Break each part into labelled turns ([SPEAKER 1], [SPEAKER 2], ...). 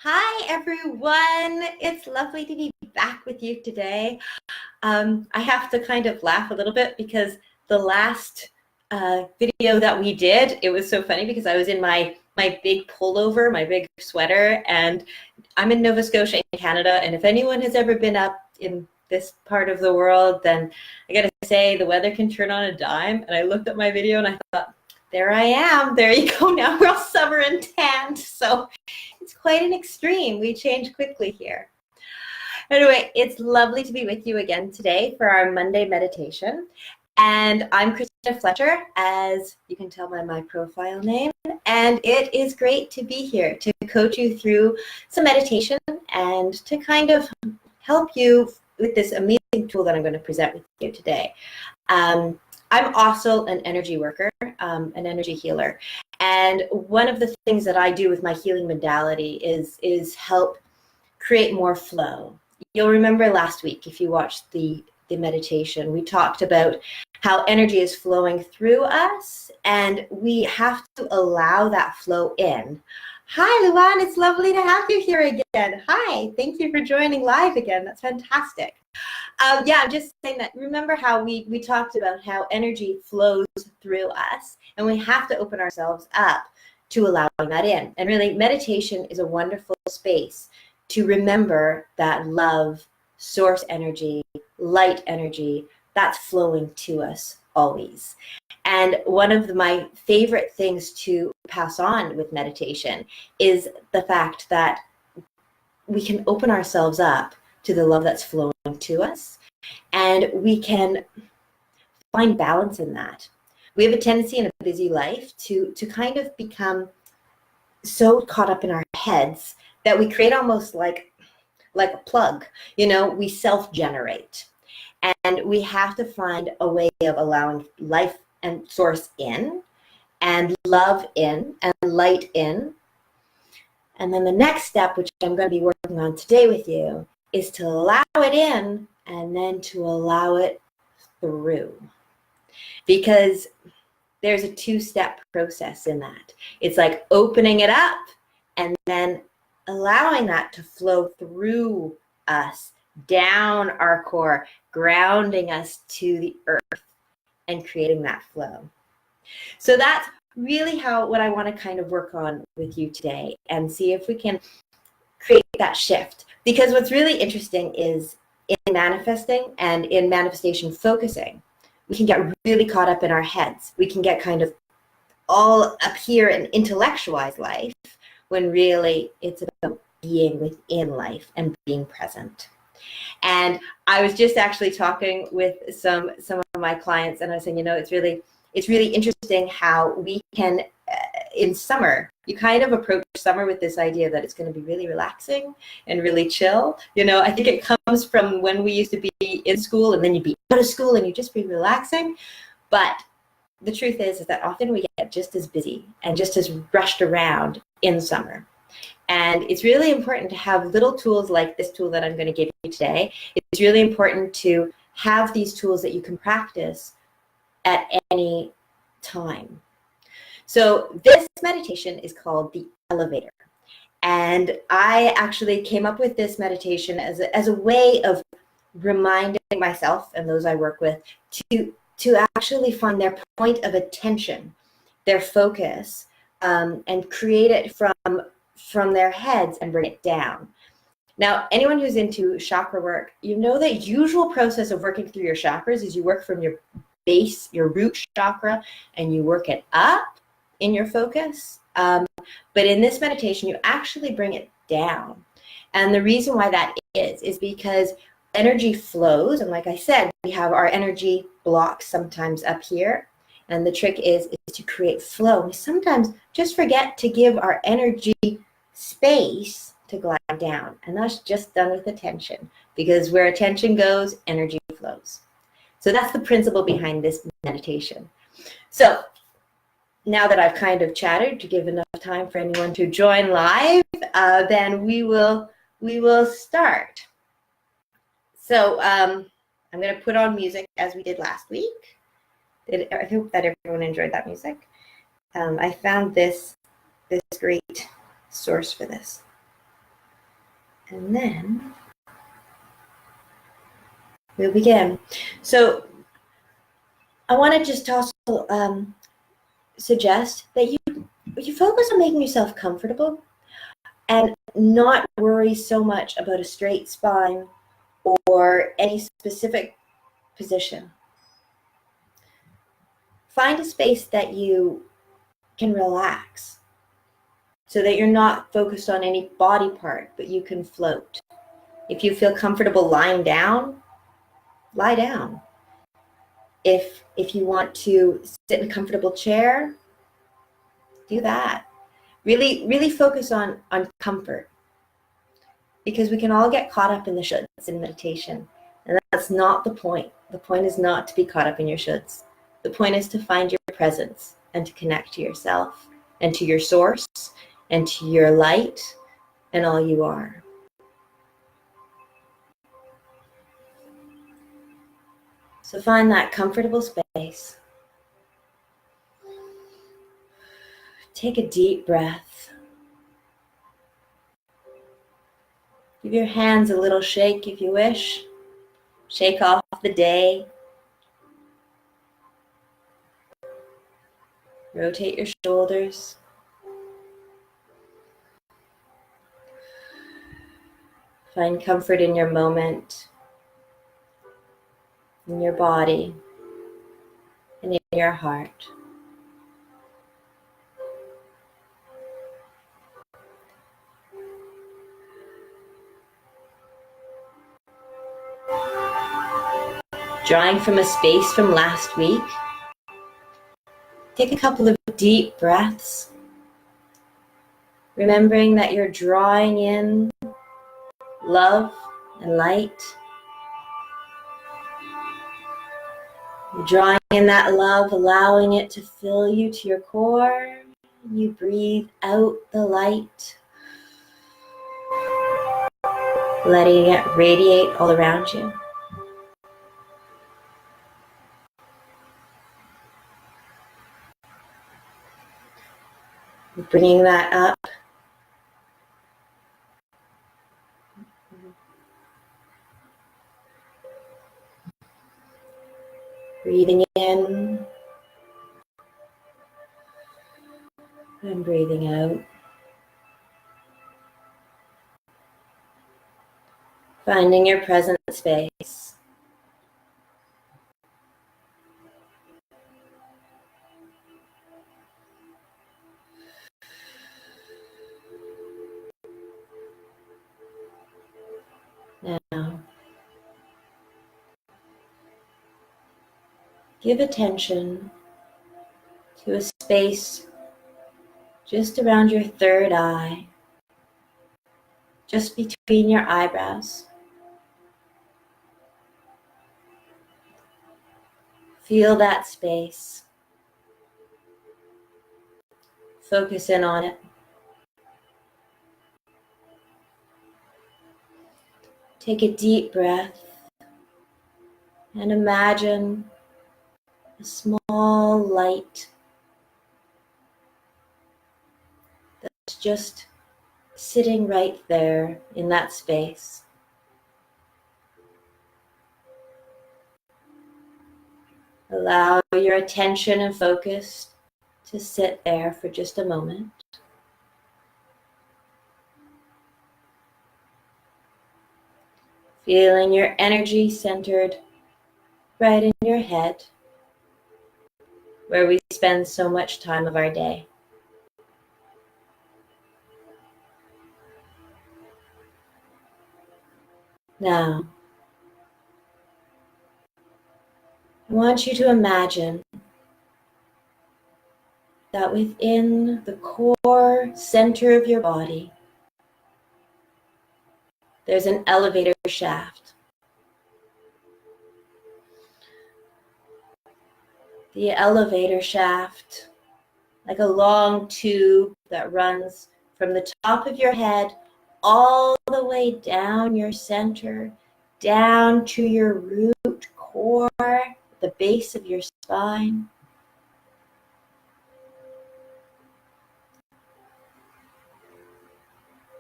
[SPEAKER 1] Hi, everyone. It's lovely to be back with you today. I have to kind of laugh a little bit because the last video that we did, it was so funny because I was in my big pullover, my big sweater, and I'm in Nova Scotia in Canada. And if anyone has ever been up in this part of the world, then I got to say the weather can turn on a dime. And I looked at my video and I thought, there I am. There you go. Now we're all summer and tanned. So it's quite an extreme. We change quickly here. Anyway, it's lovely to be with you again today for our Monday meditation. And I'm Christina Fletcher, as you can tell by my profile name. And it is great to be here to coach you through some meditation and to kind of help you with this amazing tool that I'm going to present with you today. I'm also an energy worker, an energy healer. And one of the things that I do with my healing modality is help create more flow. You'll remember last week, if you watched the meditation, we talked about how energy is flowing through us and we have to allow that flow in. Hi, Luan, it's lovely to have you here again. Hi, thank you for joining live again. That's fantastic. Yeah, I'm just saying that, remember how we talked about how energy flows through us and we have to open ourselves up to allowing that in. And really, meditation is a wonderful space to remember that love, source energy, light energy, that's flowing to us always. And one of my favorite things to pass on with meditation is the fact that we can open ourselves up to the love that's flowing to us, and we can find balance in that. We have a tendency in a busy life to kind of become so caught up in our heads that we create almost like a plug, we self-generate. And we have to find a way of allowing life and source in, and love in, and light in. And then the next step, which I'm going to be working on today with you, is to allow it in and then to allow it through. Because there's a two-step process in that. It's like opening it up and then allowing that to flow through us, down our core, grounding us to the earth and creating that flow. So that's really what I want to kind of work on with you today and see if we can create that shift. Because what's really interesting is in manifesting and in manifestation focusing, we can get really caught up in our heads. We can get kind of all up here and intellectualize life when really it's about being within life and being present. And I was just actually talking with some of my clients, and I was saying, it's really interesting how we can, in summer, you kind of approach summer with this idea that it's going to be really relaxing and really chill. I think it comes from when we used to be in school and then you'd be out of school and you'd just be relaxing. But the truth is that often we get just as busy and just as rushed around in summer. And it's really important to have little tools like this tool that I'm going to give you today. It's really important to have these tools that you can practice at any time. So this meditation is called the elevator. And I actually came up with this meditation as a way of reminding myself and those I work with to actually find their point of attention, their focus, and create it from their heads and bring it down. Now, anyone who's into chakra work, the usual process of working through your chakras is you work from your base, your root chakra, and you work it up in your focus. But in this meditation, you actually bring it down. And the reason why that is because energy flows. And like I said, we have our energy blocks sometimes up here. And the trick is to create flow. We sometimes just forget to give our energy space to glide down. And that's just done with attention, because where attention goes, energy flows. So that's the principle behind this meditation. So now that I've kind of chatted to give enough time for anyone to join live, then we will start. So I'm going to put on music as we did last week. I hope that everyone enjoyed that music. I found this great source for this. And then we'll begin. So I want to just also suggest that you focus on making yourself comfortable and not worry so much about a straight spine or any specific position. Find a space that you can relax so that you're not focused on any body part, but you can float. If you feel comfortable lying down, lie down. If you want to sit in a comfortable chair, do that. Really focus on comfort, because we can all get caught up in the shoulds in meditation, and that's not the point. The point is not to be caught up in your shoulds. The point is to find your presence and to connect to yourself and to your source and to your light and all you are. So find that comfortable space. Take a deep breath. Give your hands a little shake if you wish. Shake off the day. Rotate your shoulders. Find comfort in your moment, in your body, and in your heart. Drawing from a space from last week, take a couple of deep breaths, remembering that you're drawing in love and light. You're drawing in that love, allowing it to fill you to your core. You breathe out the light, letting it radiate all around you. Bringing that up. Breathing in and breathing out. Finding your present space. Now, give attention to a space just around your third eye, just between your eyebrows. Feel that space. Focus in on it. Take a deep breath and imagine a small light that's just sitting right there in that space. Allow your attention and focus to sit there for just a moment. Feeling your energy centered right in your head, where we spend so much time of our day. Now, I want you to imagine that within the core center of your body, there's an elevator shaft. The elevator shaft, like a long tube that runs from the top of your head all the way down your center, down to your root core, the base of your spine.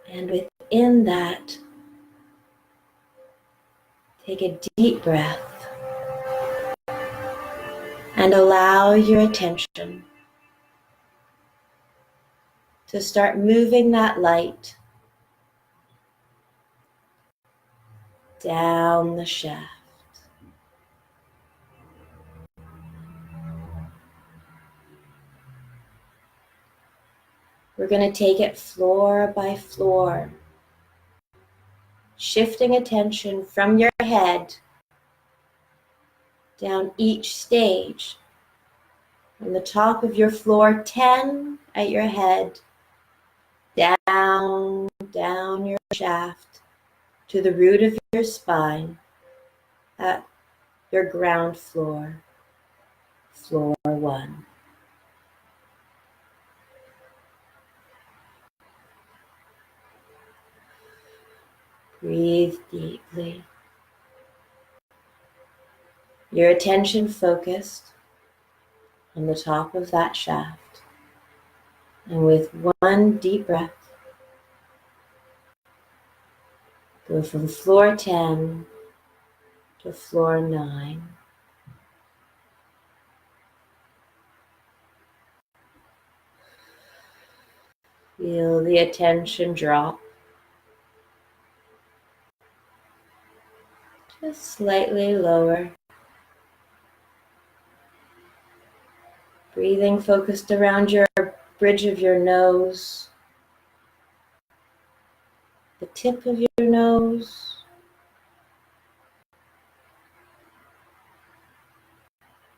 [SPEAKER 1] And within that Take a deep breath and allow your attention to start moving that light down the shaft. We're going to take it floor by floor, shifting attention from your head down each stage. From the top of your floor 10 at your head, down your shaft to the root of your spine at your ground floor, floor 1. Breathe deeply. Your attention focused on the top of that shaft. And with one deep breath, go from floor 10 to floor 9. Feel the attention drop just slightly lower. Breathing focused around your bridge of your nose, the tip of your nose,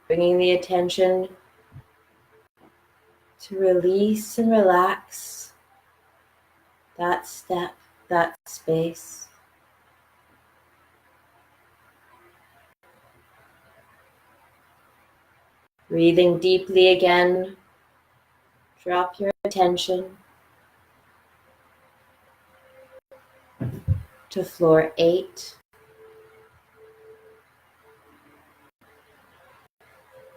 [SPEAKER 1] bringing the attention to release and relax that step, that space. Breathing deeply again, drop your attention to floor 8.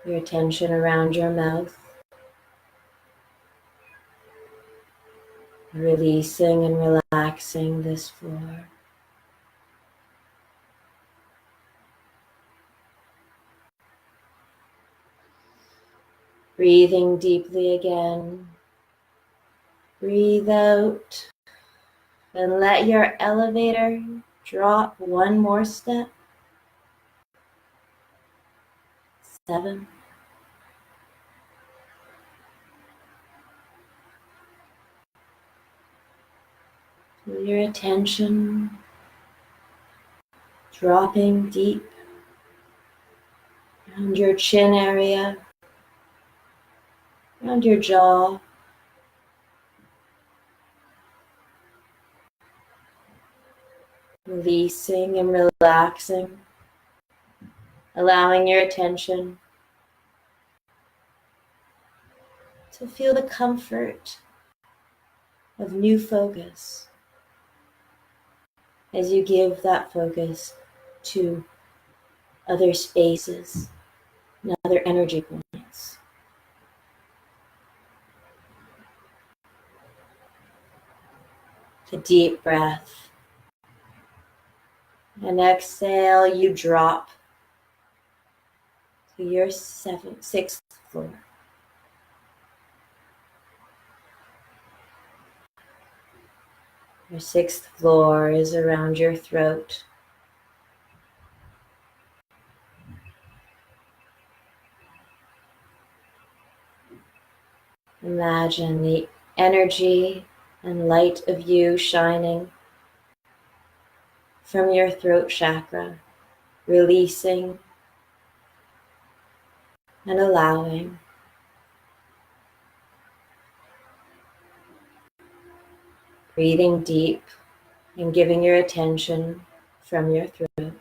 [SPEAKER 1] Your attention around your mouth, releasing and relaxing this floor. Breathing deeply again. Breathe out and let your elevator drop one more step. 7. Feel your attention dropping deep around your chin area, around your jaw. Releasing and relaxing, allowing your attention to feel the comfort of new focus as you give that focus to other spaces and other energy points. A deep breath. And exhale, you drop to your 6th floor. Your 6th floor is around your throat. Imagine the energy and light of you shining from your throat chakra, releasing and allowing. Breathing deep and giving your attention from your throat.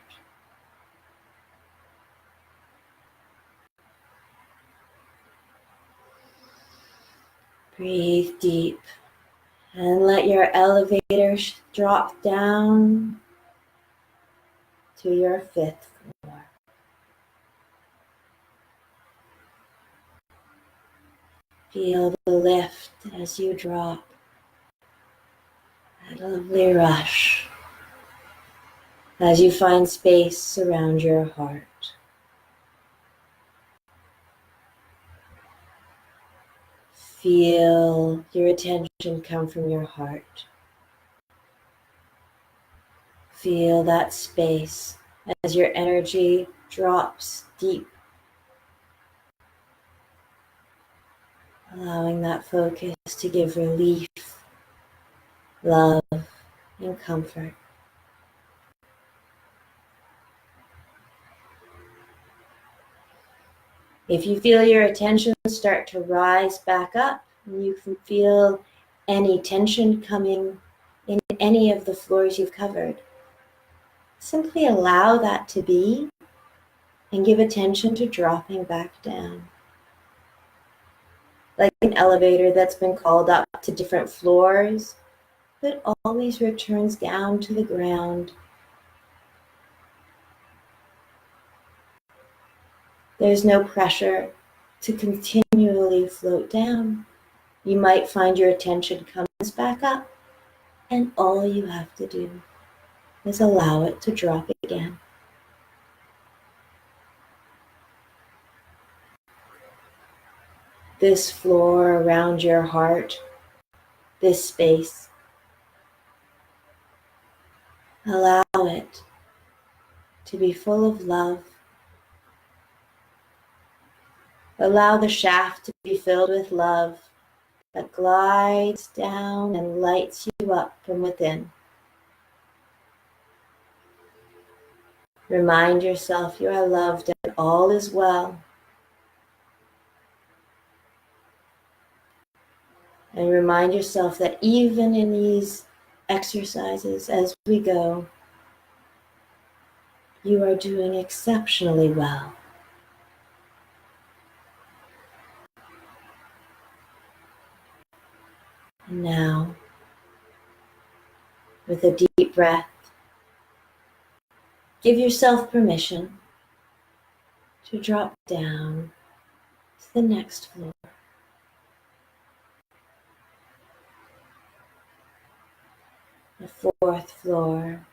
[SPEAKER 1] Breathe deep and let your elevator drop down to your 5th floor. Feel the lift as you drop. That lovely rush. as you find space around your heart. Feel your attention come from your heart. Feel that space as your energy drops deep, allowing that focus to give relief, love, and comfort. If you feel your attention start to rise back up, and you can feel any tension coming in any of the floors you've covered, simply allow that to be and give attention to dropping back down. Like an elevator that's been called up to different floors, but always returns down to the ground. There's no pressure to continually float down. You might find your attention comes back up, and all you have to do is allow it to drop again. This floor around your heart, this space, allow it to be full of love. Allow the shaft to be filled with love that glides down and lights you up from within. Remind yourself you are loved and all is well. And remind yourself that even in these exercises as we go, you are doing exceptionally well. And now, with a deep breath, give yourself permission to drop down to the next floor. The fourth floor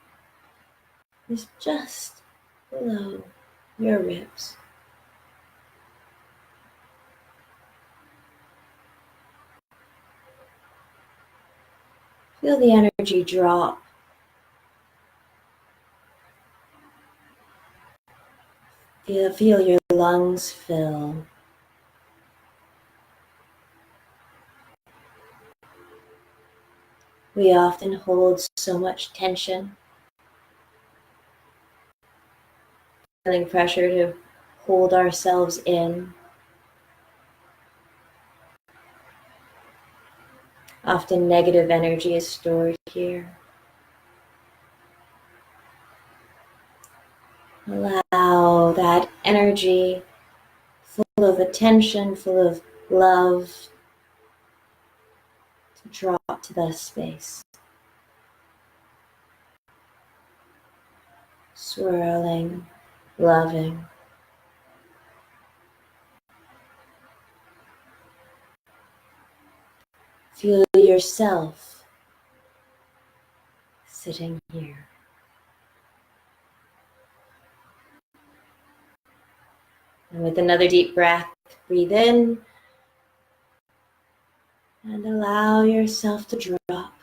[SPEAKER 1] is just below your ribs. Feel the energy drop. Feel your lungs fill. We often hold so much tension, feeling pressure to hold ourselves in. Often negative energy is stored here. Allow that energy, full of attention, full of love, to drop to that space. Swirling, loving. Feel yourself sitting here. And with another deep breath, breathe in and allow yourself to drop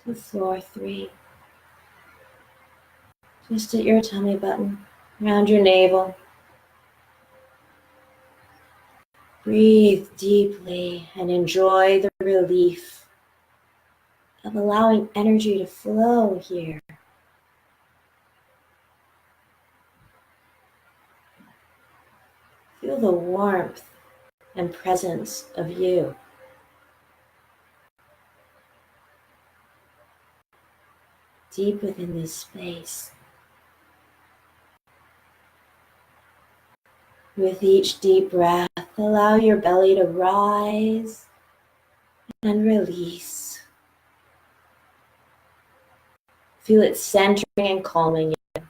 [SPEAKER 1] to floor 3. Just at your tummy button, around your navel. Breathe deeply and enjoy the relief of allowing energy to flow here. Feel the warmth and presence of you. Deep within this space. With each deep breath, allow your belly to rise and release. Feel it centering and calming you.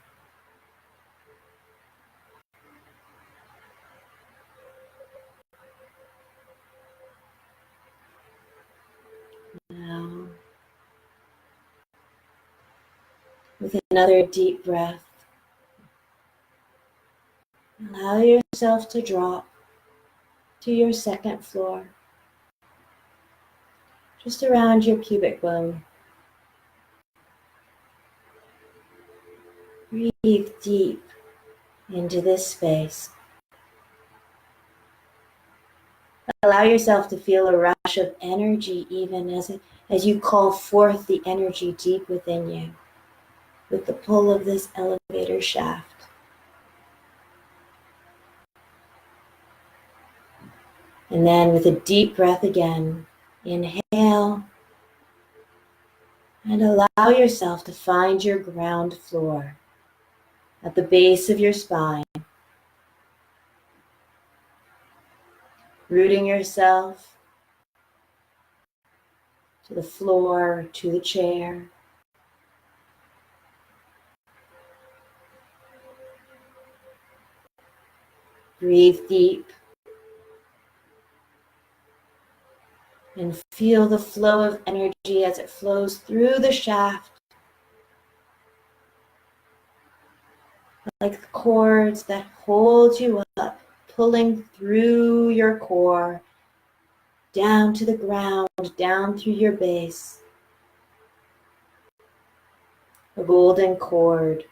[SPEAKER 1] Now, With another deep breath, allow yourself to drop to your second floor, just around your pubic bone. Breathe deep into this space. Allow yourself to feel a rush of energy even as you call forth the energy deep within you with the pull of this elevator shaft. And then with a deep breath again, inhale and allow yourself to find your ground floor at the base of your spine, rooting yourself to the floor, to the chair. Breathe deep and feel the flow of energy as it flows through the shaft, like the cords that hold you up, pulling through your core, down to the ground, down through your base. A golden cord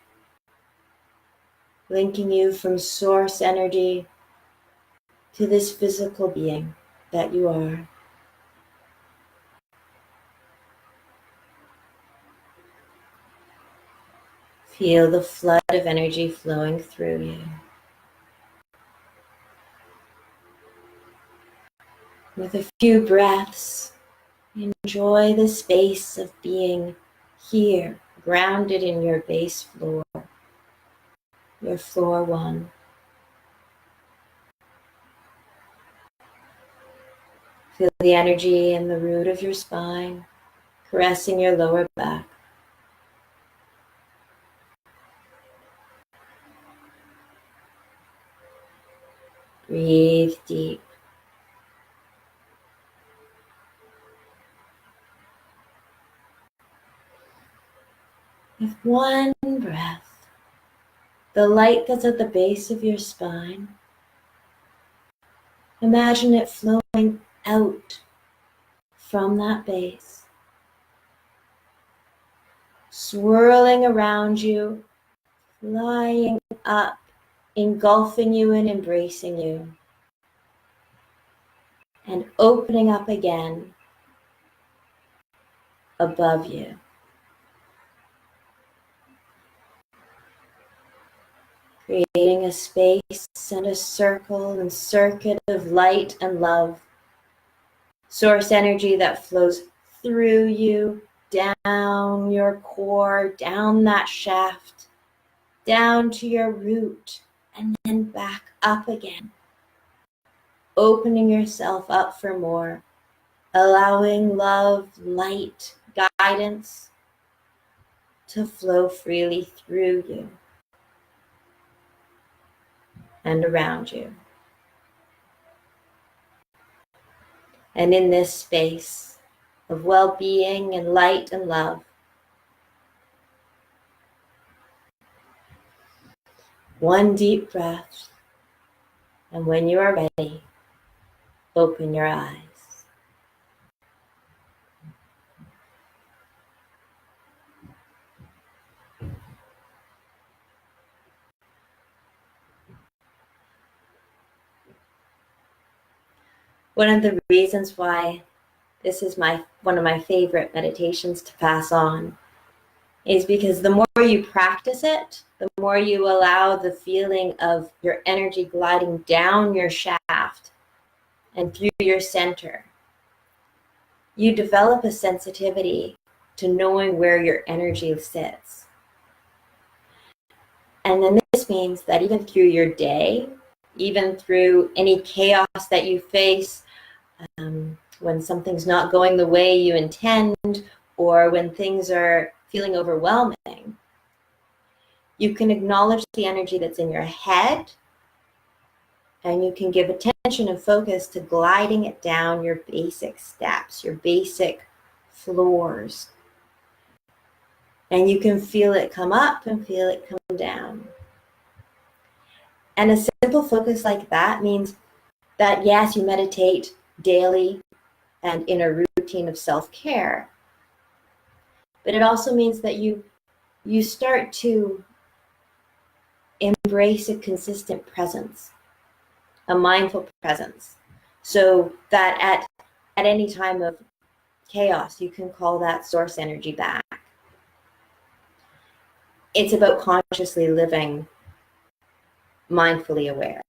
[SPEAKER 1] linking you from source energy to this physical being that you are. Feel the flood of energy flowing through you. With a few breaths, enjoy the space of being here, grounded in your base floor, your floor one. Feel the energy in the root of your spine, caressing your lower back. Breathe deep. With one breath, the light that's at the base of your spine, imagine it flowing out from that base, swirling around you, flying up, engulfing you and embracing you, and opening up again above you. Creating a space and a circle and circuit of light and love. Source energy that flows through you, down your core, down that shaft, down to your root, and then back up again. Opening yourself up for more, allowing love, light, guidance to flow freely through you and around you. And in this space of well-being and light and love, one deep breath, and when you are ready, open your eyes. One of the reasons why this is one of my favorite meditations to pass on is because the more you practice it, the more you allow the feeling of your energy gliding down your shaft and through your center. You develop a sensitivity to knowing where your energy sits. And then this means that even through your day, even through any chaos that you face, when something's not going the way you intend, or when things are feeling overwhelming, you can acknowledge the energy that's in your head, and you can give attention and focus to gliding it down your basic steps, your basic floors. And you can feel it come up and feel it come down. And a simple focus like that means that, yes, you meditate daily and in a routine of self-care, but it also means that you start to embrace a consistent presence, a mindful presence, so that at any time of chaos, you can call that source energy back. It's about consciously living mindfully aware.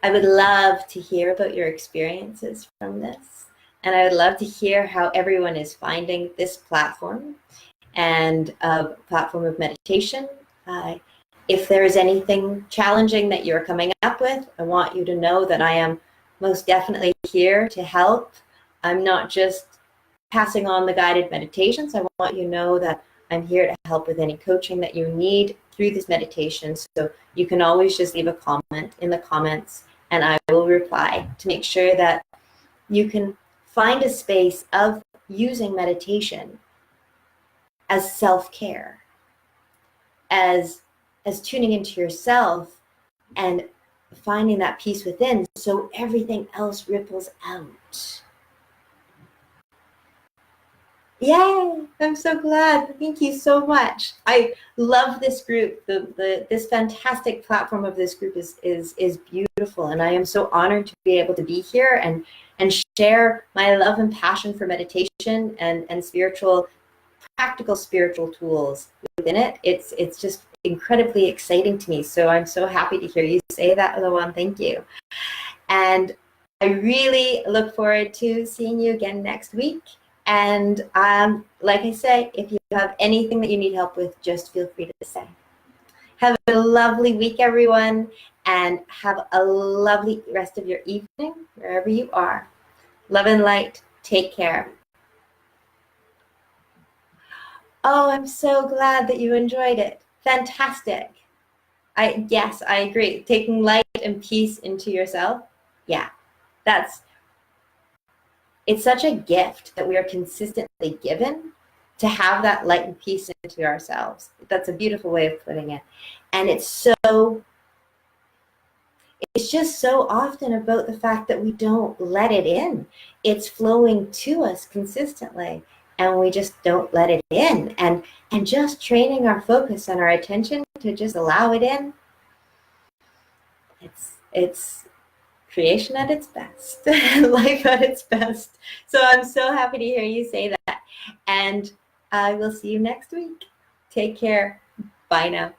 [SPEAKER 1] I would love to hear about your experiences from this, and I would love to hear how everyone is finding this platform and a platform of meditation. If there is anything challenging that you're coming up with, I want you to know that I am most definitely here to help. I'm not just passing on the guided meditations. I want you to know that I'm here to help with any coaching that you need through this meditation. So you can always just leave a comment in the comments and I will reply to make sure that you can find a space of using meditation as self-care, as tuning into yourself and finding that peace within, so everything else ripples out. Yay! I'm so glad. Thank you so much. I love this group. This fantastic platform of this group is beautiful, and I am so honored to be able to be here and share my love and passion for meditation and practical spiritual tools within it. It's just incredibly exciting to me. So I'm so happy to hear you say that, Lawan. Thank you. And I really look forward to seeing you again next week. And like I say, if you have anything that you need help with, just feel free to say. Have a lovely week, everyone, and have a lovely rest of your evening, wherever you are. Love and light. Take care. Oh, I'm so glad that you enjoyed it. Fantastic. Yes, I agree. Taking light and peace into yourself. Yeah, it's such a gift that we are consistently given to have that light and peace into ourselves. That's a beautiful way of putting it. And it's just so often about the fact that we don't let it in. It's flowing to us consistently, and we just don't let it in. And just training our focus and our attention to just allow it in. It's creation at its best, life at its best. So I'm so happy to hear you say that. And I will see you next week. Take care. Bye now.